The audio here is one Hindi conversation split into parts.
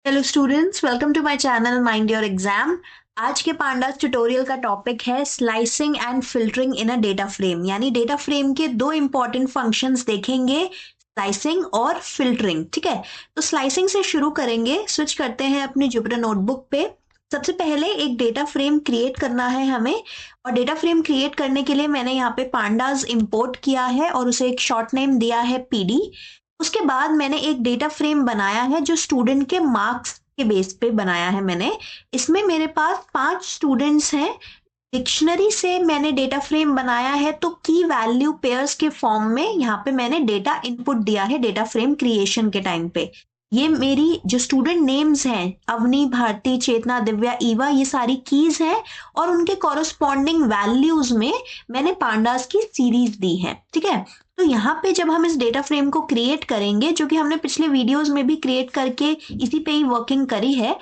Hello students, welcome to my channel mind your exam. आज के पांडास ट्यूटोरियल का टॉपिक है slicing and filtering in a data frame. यानी डेटा फ्रेम के दो इंपॉर्टेंट फंक्शंस देखेंगे, स्लाइसिंग और फिल्टरिंग। ठीक है, तो स्लाइसिंग से शुरू करेंगे। स्विच करते हैं अपनी जुपिटर नोटबुक पे। सबसे पहले एक डेटा फ्रेम क्रिएट करना है हमें, और डेटा फ्रेम क्रिएट करने के लिए मैंने यहाँ पे पांडास इंपोर्ट किया है और उसे एक शॉर्ट नेम दिया है पीडी। उसके बाद मैंने एक डेटा फ्रेम बनाया है जो स्टूडेंट के मार्क्स के बेस पे बनाया है मैंने। इसमें मेरे पास 5 स्टूडेंट्स हैं। डिक्शनरी से मैंने डेटा फ्रेम बनाया है, तो की वैल्यू पेयर्स के फॉर्म में यहाँ पे मैंने डेटा इनपुट दिया है डेटा फ्रेम क्रिएशन के टाइम पे। ये मेरी जो स्टूडेंट नेम्स हैं, अवनी, भारती, चेतना, दिव्या, ईवा, ये सारी कीज हैं और उनके कॉरस्पॉन्डिंग वैल्यूज में मैंने पांडास की सीरीज दी है। ठीक है, तो यहाँ पे जब हम इस डेटा फ्रेम को क्रिएट करेंगे, जो कि हमने पिछले वीडियोस में भी क्रिएट करके इसी पे ही वर्किंग करी है,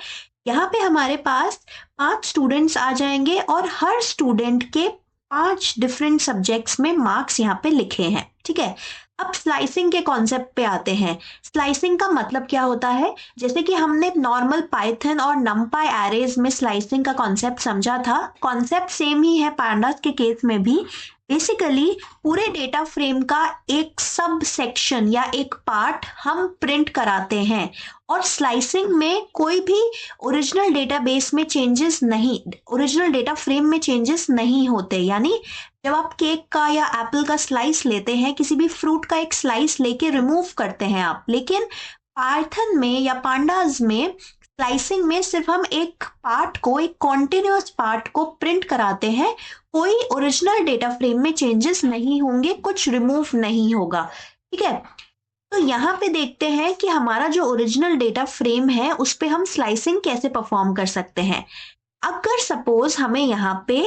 यहाँ पे हमारे पास 5 स्टूडेंट्स आ जाएंगे और हर स्टूडेंट के 5 डिफरेंट सब्जेक्ट्स में मार्क्स यहाँ पे लिखे हैं। ठीक है, अब स्लाइसिंग के कॉन्सेप्ट पे आते हैं। स्लाइसिंग का मतलब क्या होता है? जैसे कि हमने नॉर्मल पाइथन और नमपाई एरेज में स्लाइसिंग का कॉन्सेप्ट समझा था, कॉन्सेप्ट सेम ही है पांडास के केस में भी। बेसिकली पूरे डेटा फ्रेम का एक सब सेक्शन या एक पार्ट हम प्रिंट कराते हैं, और स्लाइसिंग में कोई भी ओरिजिनल डेटाबेस में चेंजेस नहीं, ओरिजिनल डेटा फ्रेम में चेंजेस नहीं होते। यानी जब आप केक का या एप्पल का स्लाइस लेते हैं, किसी भी फ्रूट का एक स्लाइस लेके रिमूव करते हैं आप, लेकिन पाइथन में या पांडास में स्लाइसिंग में सिर्फ हम एक पार्ट को, एक कॉन्टिन्यूअस पार्ट को प्रिंट कराते हैं। कोई ओरिजिनल डेटा फ्रेम में चेंजेस नहीं होंगे, कुछ रिमूव नहीं होगा। ठीक है, तो यहाँ पे देखते हैं कि हमारा जो ओरिजिनल डेटा फ्रेम है उस पे हम स्लाइसिंग कैसे परफॉर्म कर सकते हैं। अगर सपोज हमें यहाँ पे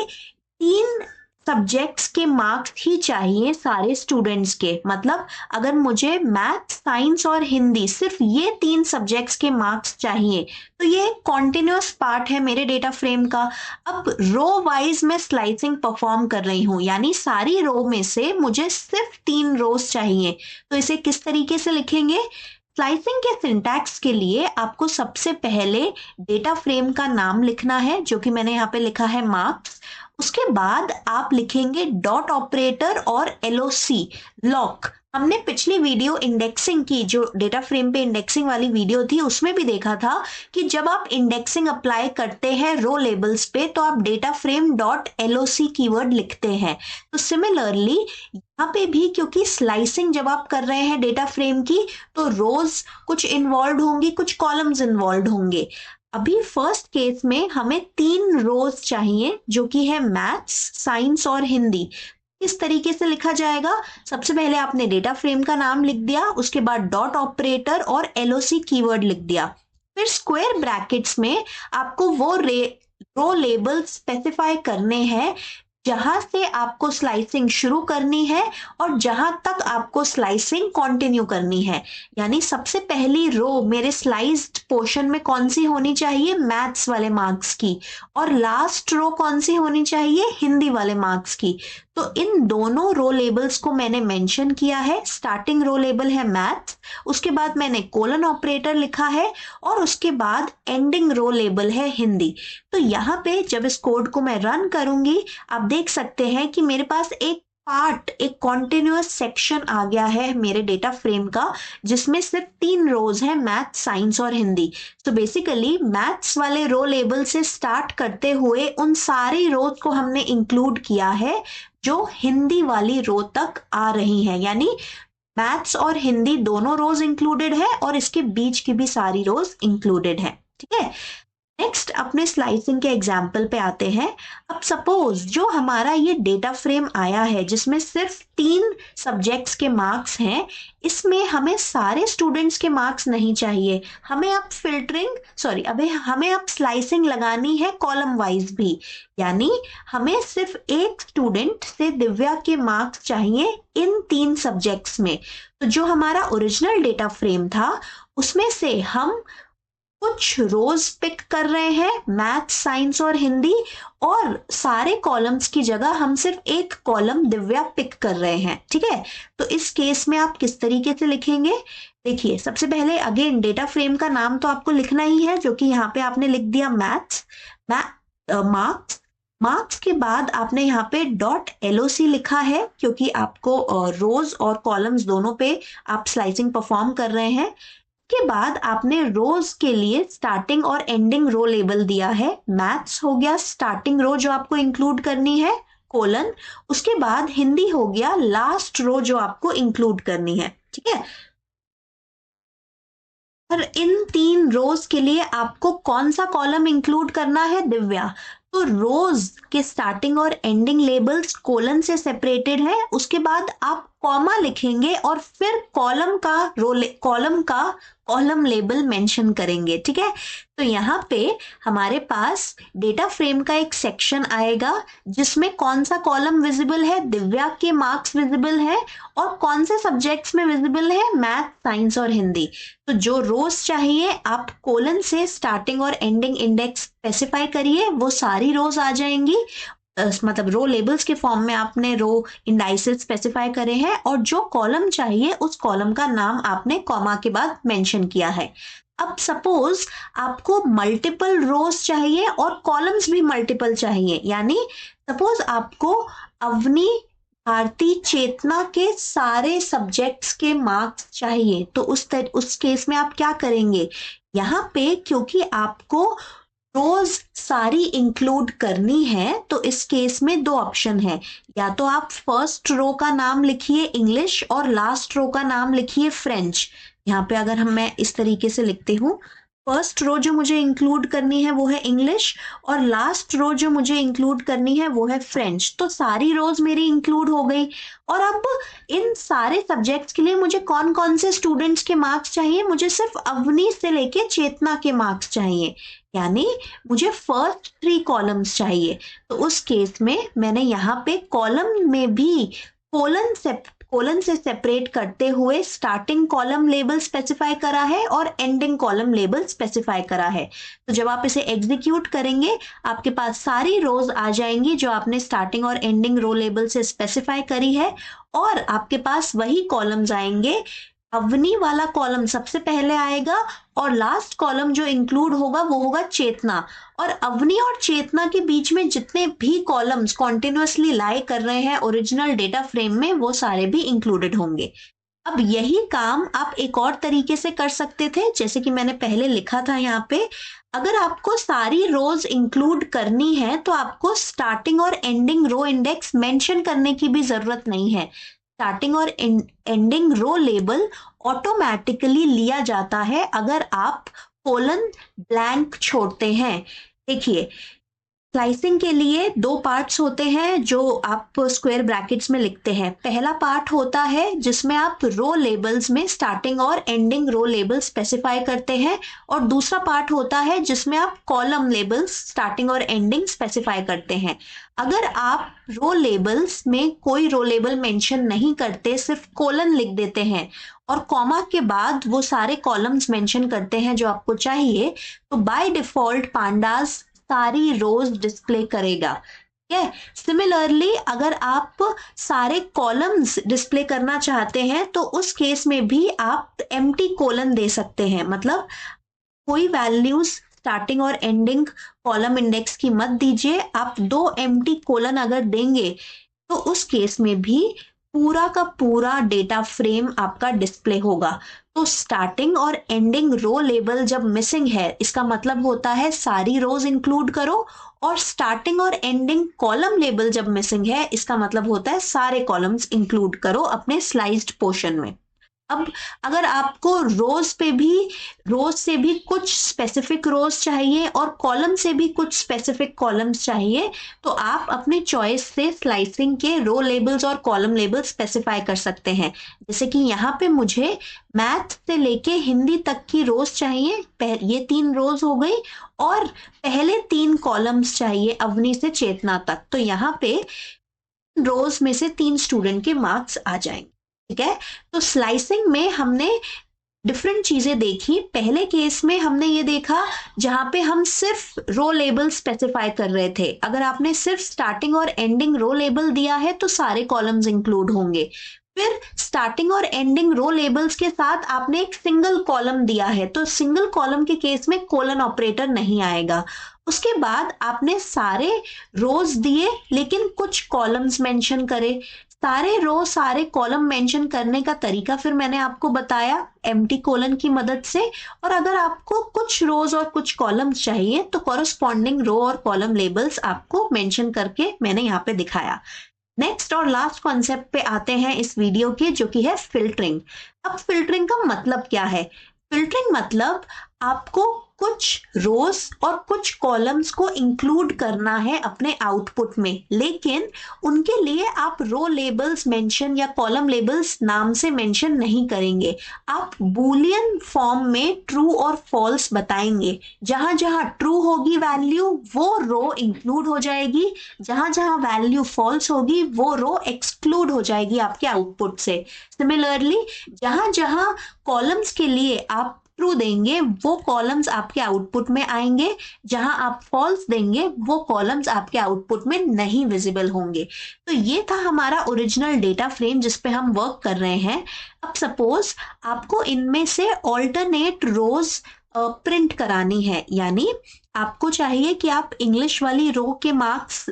3 सब्जेक्ट्स के मार्क्स ही चाहिए सारे स्टूडेंट्स के, मतलब अगर मुझे मैथ, साइंस और हिंदी, सिर्फ ये 3 सब्जेक्ट्स के मार्क्स चाहिए, तो ये कॉन्टिन्यूअस पार्ट है मेरे डेटा फ्रेम का। अब रो वाइज मैं स्लाइसिंग परफॉर्म कर रही हूँ, यानी सारी रो में से मुझे सिर्फ 3 रोज चाहिए। तो इसे किस तरीके से लिखेंगे? स्लाइसिंग के सिंटैक्स के लिए आपको सबसे पहले डेटा फ्रेम का नाम लिखना है, जो कि मैंने यहाँ पे लिखा है मार्क्स। उसके बाद आप लिखेंगे डॉट ऑपरेटर और एलओसी, लॉक। हमने पिछली वीडियो इंडेक्सिंग की, जो डेटा फ्रेम पे इंडेक्सिंग वाली वीडियो थी, उसमें भी देखा था कि जब आप इंडेक्सिंग अप्लाई करते हैं रो लेबल्स पे, तो आप data frame dot LOC keyword लिखते हैं। तो सिमिलरली यहाँ पे भी, क्योंकि स्लाइसिंग जब आप कर रहे हैं डेटा फ्रेम की, तो रोज कुछ इन्वॉल्व होंगी, कुछ कॉलम्स इन्वॉल्व होंगे। अभी फर्स्ट केस में हमें 3 रोज चाहिए, जो कि है मैथ्स, साइंस और हिंदी। किस तरीके से लिखा जाएगा? सबसे पहले आपने डेटा फ्रेम का नाम लिख दिया, उसके बाद डॉट ऑपरेटर और एलओसी कीवर्ड लिख दिया, फिर स्क्वायर ब्रैकेट्स में आपको वो रो लेबल स्पेसिफाई करने हैं जहां से आपको स्लाइसिंग शुरू करनी है और जहां तक आपको स्लाइसिंग कंटिन्यू करनी है। यानी सबसे पहली रो मेरे स्लाइस्ड पोर्शन में कौन सी होनी चाहिए? मैथ्स वाले मार्क्स की। और लास्ट रो कौन सी होनी चाहिए? हिंदी वाले मार्क्स की। तो इन दोनों रो लेबल्स को मैंने मेंशन किया है। स्टार्टिंग रो लेबल है मैथ्स, उसके बाद मैंने कोलन ऑपरेटर लिखा है, और उसके बाद एंडिंग रो लेबल है हिंदी। तो यहाँ पे जब इस कोड को मैं रन करूंगी, आप देख सकते हैं कि मेरे पास एक पार्ट, एक कॉन्टिन्यूअस सेक्शन आ गया है मेरे डेटा फ्रेम का, जिसमें सिर्फ 3 रोज हैं, मैथ, साइंस और हिंदी। तो बेसिकली मैथ्स वाले रो लेबल से स्टार्ट करते हुए उन सारी रोज को हमने इंक्लूड किया है जो हिंदी वाली रो तक आ रही हैं। यानी मैथ्स और हिंदी दोनों रोज इंक्लूडेड है और इसके बीच की भी सारी रोज इंक्लूडेड है। ठीक है, नेक्स्ट अपने स्लाइसिंग के एग्जाम्पल पे आते हैं। अब सपोज जो हमारा ये डेटा फ्रेम आया है, जिसमें सिर्फ 3 सब्जेक्ट्स के मार्क्स हैं, इसमें हमें सारे स्टूडेंट्स के मार्क्स नहीं चाहिए। हमें अब हमें अब स्लाइसिंग लगानी है कॉलम वाइज भी। यानी हमें सिर्फ एक स्टूडेंट से दिव्या के मार्क्स चाहिए इन 3 सब्जेक्ट्स में। तो जो हमारा ओरिजिनल डेटा फ्रेम था, उसमें से हम कुछ रोज पिक कर रहे हैं, मैथ, साइंस और हिंदी, और सारे कॉलम्स की जगह हम सिर्फ एक कॉलम दिव्या पिक कर रहे हैं। ठीक है, तो इस केस में आप किस तरीके से लिखेंगे? देखिए, सबसे पहले अगेन डेटा फ्रेम का नाम तो आपको लिखना ही है, जो कि यहाँ पे आपने लिख दिया मैथ्स, मार्क्स। मार्क्स के बाद आपने यहाँ पे .loc लिखा है, क्योंकि आपको रोज और कॉलम्स दोनों पे आप स्लाइसिंग परफॉर्म कर रहे हैं। के बाद आपने रोज के लिए स्टार्टिंग और एंडिंग रो लेबल दिया है। मैथ्स हो गया स्टार्टिंग रो जो आपको इंक्लूड करनी है, कोलन। उसके बाद हिंदी हो गया लास्ट रो जो आपको इंक्लूड करनी है। ठीक है, और इन 3 रोज के लिए आपको कौन सा कॉलम इंक्लूड करना है? दिव्या। तो रोज के स्टार्टिंग और एंडिंग लेबल्स कोलन से सेपरेटेड है। उसके बाद आप कॉमा लिखेंगे और फिर कॉलम लेबल मेंशन करेंगे। ठीक है, तो यहाँ पे हमारे पास डेटा फ्रेम का एक सेक्शन आएगा जिसमें कौन सा कॉलम विजिबल है? दिव्या के मार्क्स विजिबल है। और कौन से सब्जेक्ट्स में विजिबल है? मैथ, साइंस और हिंदी। तो जो रोज चाहिए आप कोलन से स्टार्टिंग और एंडिंग इंडेक्स स्पेसिफाई करिए, वो सारी रोज आ जाएंगी। मतलब रो लेबल्स के फॉर्म में आपने रो इंडाइसेस स्पेसिफाई करे हैं, और जो कॉलम चाहिए उस कॉलम का नाम आपने कॉमा के बाद मेंशन किया है। अब सपोज आपको मल्टीपल रोज चाहिए और कॉलम्स भी मल्टीपल चाहिए, यानी सपोज आपको अवनी, भारती, चेतना के सारे सब्जेक्ट्स के मार्क्स चाहिए, तो उस केस में आप क्या करेंगे? यहाँ पे क्योंकि आपको रोज सारी इंक्लूड करनी है, तो इस केस में 2 ऑप्शन है। या तो आप फर्स्ट रो का नाम लिखिए इंग्लिश और लास्ट रो का नाम लिखिए फ्रेंच। यहाँ पे अगर मैं इस तरीके से लिखती हूँ, फर्स्ट रो जो मुझे इंक्लूड करनी है वो है इंग्लिश, और लास्ट रो जो मुझे इंक्लूड करनी है वो है फ्रेंच। तो सारी रोज मेरी इंक्लूड हो गई। और अब इन सारे सब्जेक्ट्स के लिए मुझे कौन कौन से स्टूडेंट्स के मार्क्स चाहिए? मुझे सिर्फ अवनी से लेके चेतना के मार्क्स चाहिए, यानी मुझे फर्स्ट 3 कॉलम्स चाहिए। तो उस केस में मैंने यहाँ पे कॉलम में भी कोलन से सेपरेट करते हुए स्टार्टिंग कॉलम लेबल स्पेसिफाई करा है और एंडिंग कॉलम लेबल स्पेसिफाई करा है। तो जब आप इसे एग्जीक्यूट करेंगे, आपके पास सारी रोज आ जाएंगी जो आपने स्टार्टिंग और एंडिंग रो लेबल से स्पेसिफाई करी है, और आपके पास वही कॉलम्स आएंगे। अवनी वाला कॉलम सबसे पहले आएगा, और लास्ट कॉलम जो इंक्लूड होगा वो होगा चेतना। और अवनी और चेतना के बीच में जितने भी कॉलम्स कॉन्टिन्यूअसली लाई कर रहे हैं ओरिजिनल डेटा फ्रेम में, वो सारे भी इंक्लूडेड होंगे। अब यही काम आप एक और तरीके से कर सकते थे, जैसे कि मैंने पहले लिखा था यहाँ पे। अगर आपको सारी रोज इंक्लूड करनी है तो आपको स्टार्टिंग और एंडिंग रो इंडेक्स मेंशन करने की भी जरूरत नहीं है। स्टार्टिंग और एंडिंग रो लेबल ऑटोमेटिकली लिया जाता है अगर आप कोलन ब्लैंक छोड़ते हैं। देखिए, स्लाइसिंग के लिए 2 पार्ट्स होते हैं जो आप स्क्वायर ब्रैकेट्स में लिखते हैं। पहला पार्ट होता है जिसमें आप रो लेबल्स में स्टार्टिंग और एंडिंग रो लेबल स्पेसिफाई करते हैं, और दूसरा पार्ट होता है जिसमें आप कॉलम लेबल्स स्टार्टिंग और एंडिंग स्पेसिफाई करते हैं। अगर आप रो लेबल्स में कोई रो लेबल मेंशन नहीं करते, सिर्फ कोलन लिख देते हैं और कॉमा के बाद वो सारे कॉलम्स मेंशन करते हैं जो आपको चाहिए, तो बाय डिफॉल्ट पांडास सारी रोज डिस्प्ले करेगा। ठीक है, सिमिलरली अगर आप सारे कॉलम्स डिस्प्ले करना चाहते हैं तो उस केस में भी आप एम्प्टी कोलन दे सकते हैं। मतलब कोई वैल्यूज स्टार्टिंग और एंडिंग कॉलम इंडेक्स की मत दीजिए, आप 2 एम्प्टी कोलन अगर देंगे तो उस केस में भी पूरा का पूरा डेटा फ्रेम आपका डिस्प्ले होगा। तो स्टार्टिंग और एंडिंग रो लेबल जब मिसिंग है, इसका मतलब होता है सारी रोज इंक्लूड करो, और स्टार्टिंग और एंडिंग कॉलम लेबल जब मिसिंग है, इसका मतलब होता है सारे कॉलम्स इंक्लूड करो अपने स्लाइस्ड पोर्शन में। अब अगर आपको रोज से भी कुछ स्पेसिफिक रोज चाहिए और कॉलम से भी कुछ स्पेसिफिक कॉलम्स चाहिए, तो आप अपने चॉइस से स्लाइसिंग के रो लेबल्स और कॉलम लेबल्स स्पेसिफाई कर सकते हैं। जैसे कि यहाँ पे मुझे मैथ से लेके हिंदी तक की रोज चाहिए, ये 3 रोज हो गई, और पहले 3 कॉलम्स चाहिए अवनी से चेतना तक। तो यहाँ पे रोज में से 3 स्टूडेंट के मार्क्स आ जाएंगे। ठीक है, तो स्लाइसिंग में हमने डिफरेंट चीजें देखी। पहले केस में हमने ये देखा जहां पे हम सिर्फ रो लेबल स्पेसिफाई कर रहे थे। अगर आपने सिर्फ स्टार्टिंग और एंडिंग रो लेबल दिया है तो सारे कॉलम्स इंक्लूड होंगे। फिर स्टार्टिंग और एंडिंग रो लेबल्स के साथ आपने एक सिंगल कॉलम दिया है तो सिंगल कॉलम के केस में कोलन ऑपरेटर नहीं आएगा। उसके बाद आपने सारे रोज दिए लेकिन कुछ कॉलम्स मेंशन करे। सारे रो सारे कॉलम मेंशन करने का तरीका फिर मैंने आपको बताया एम्प्टी कोलन की मदद से। और अगर आपको कुछ रोज और कुछ कॉलम्स चाहिए तो कॉरस्पॉन्डिंग रो और कॉलम लेबल्स आपको मेंशन करके मैंने यहाँ पे दिखाया। नेक्स्ट और लास्ट कॉन्सेप्ट पे आते हैं इस वीडियो के, जो कि है फिल्टरिंग। अब फिल्टरिंग का मतलब क्या है? फिल्टरिंग मतलब आपको कुछ रोज और कुछ कॉलम्स को इंक्लूड करना है अपने आउटपुट में, लेकिन उनके लिए आप रो लेबल्स मेंशन या कॉलम लेबल्स नाम से मेंशन नहीं करेंगे। आप बूलियन फॉर्म में ट्रू और फॉल्स बताएंगे। जहां जहां ट्रू होगी वैल्यू वो रो इंक्लूड हो जाएगी, जहां जहां वैल्यू फॉल्स होगी वो रो एक्सक्लूड हो जाएगी आपके आउटपुट से। सिमिलरली जहां जहां कॉलम्स के लिए आप ट्रू देंगे वो कॉलम्स आपके आउटपुट में आएंगे, जहां आप फॉल्स देंगे वो कॉलम्स आपके आउटपुट में नहीं विजिबल होंगे। तो ये था हमारा ओरिजिनल डेटा फ्रेम जिस पे हम वर्क कर रहे हैं। अब सपोज आपको इनमें से ऑल्टरनेट रोज प्रिंट करानी है, यानी आपको चाहिए कि आप इंग्लिश वाली रो के मार्क्स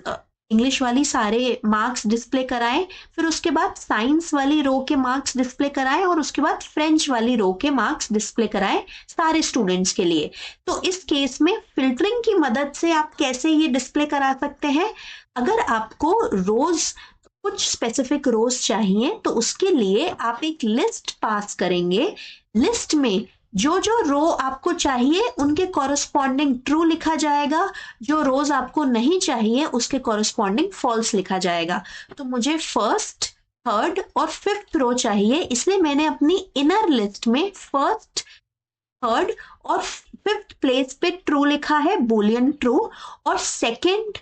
इंग्लिश वाली सारे मार्क्स डिस्प्ले कराएं, फिर उसके बाद साइंस वाली रो के मार्क्स डिस्प्ले कराएं और उसके बाद फ्रेंच वाली रो के मार्क्स डिस्प्ले कराएं सारे स्टूडेंट्स के लिए। तो इस केस में फिल्टरिंग की मदद से आप कैसे ये डिस्प्ले करा सकते हैं? अगर आपको रोज कुछ स्पेसिफिक रोज चाहिए तो उसके लिए आप एक लिस्ट पास करेंगे। लिस्ट में जो जो रो आपको चाहिए उनके कॉरस्पॉन्डिंग ट्रू लिखा जाएगा, जो रोज आपको नहीं चाहिए उसके कॉरस्पॉन्डिंग फॉल्स लिखा जाएगा। तो मुझे फर्स्ट, थर्ड और फिफ्थ रो चाहिए, इसलिए मैंने अपनी इनर लिस्ट में फर्स्ट, थर्ड और फिफ्थ प्लेस पे ट्रू लिखा है, बूलियन ट्रू, और सेकंड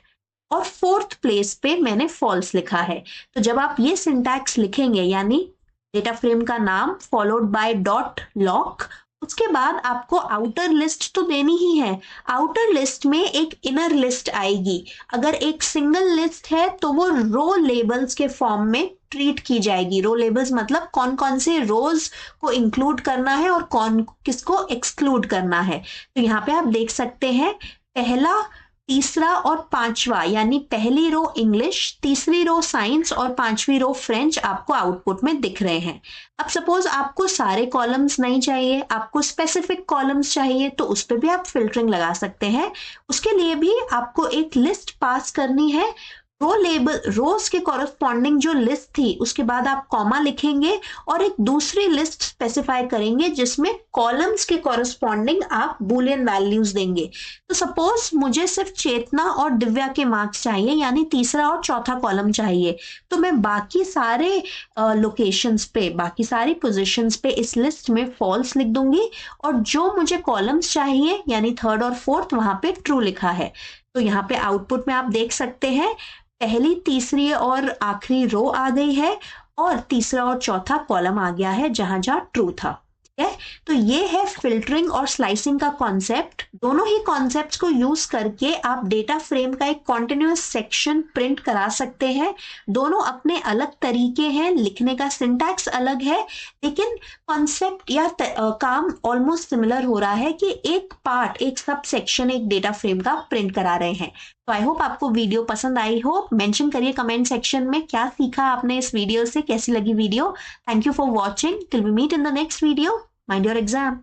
और फोर्थ प्लेस पे मैंने फॉल्स लिखा है। तो जब आप ये सिंटैक्स लिखेंगे, यानी डेटा फ्रेम का नाम फॉलोड बाय डॉट लॉक, उसके बाद आपको आउटर लिस्ट तो देनी ही है। आउटर लिस्ट में एक इनर लिस्ट आएगी। अगर एक सिंगल लिस्ट है तो वो रो लेबल्स के फॉर्म में ट्रीट की जाएगी। रो लेबल्स मतलब कौन कौन से रोज को इंक्लूड करना है और कौन किसको एक्सक्लूड करना है। तो यहाँ पे आप देख सकते हैं पहला, तीसरा और पांचवा, यानी पहली रो इंग्लिश, तीसरी रो साइंस और पांचवी रो फ्रेंच आपको आउटपुट में दिख रहे हैं। अब सपोज आपको सारे कॉलम्स नहीं चाहिए, आपको स्पेसिफिक कॉलम्स चाहिए, तो उस पर भी आप फिल्टरिंग लगा सकते हैं। उसके लिए भी आपको एक लिस्ट पास करनी है। रो लेबल, रोज के कॉरस्पॉन्डिंग जो लिस्ट थी उसके बाद आप कॉमा लिखेंगे और एक दूसरी लिस्ट स्पेसिफाई करेंगे जिसमें कॉलम्स के कॉरस्पॉन्डिंग आप बूलियन वैल्यूज देंगे। तो सपोज मुझे सिर्फ चेतना और दिव्या के मार्क्स चाहिए, यानी तीसरा और चौथा कॉलम चाहिए, तो मैं बाकी सारे लोकेशंस पे, बाकी सारी पोजीशंस पे इस लिस्ट में फॉल्स लिख दूंगी और जो मुझे कॉलम्स चाहिए यानी थर्ड और फोर्थ वहां पे ट्रू लिखा है। तो यहाँ पे आउटपुट में आप देख सकते हैं पहली, तीसरी और आखिरी रो आ गई है और तीसरा और चौथा कॉलम आ गया है जहां जहां ट्रू था। ठीक है, तो ये है फिल्टरिंग और स्लाइसिंग का कॉन्सेप्ट। दोनों ही कॉन्सेप्ट्स को यूज करके आप डेटा फ्रेम का एक कॉन्टिन्यूअस सेक्शन प्रिंट करा सकते हैं। दोनों अपने अलग तरीके हैं, लिखने का सिंटैक्स अलग है, लेकिन कॉन्सेप्ट या काम ऑलमोस्ट सिमिलर हो रहा है कि एक पार्ट, एक सब सेक्शन एक डेटा फ्रेम का प्रिंट करा रहे हैं। तो आई होप आपको वीडियो पसंद आई हो। मेंशन करिए कमेंट सेक्शन में क्या सीखा आपने इस वीडियो से, कैसी लगी video. Thank you for watching. Till we meet in the next video. Mind your exam.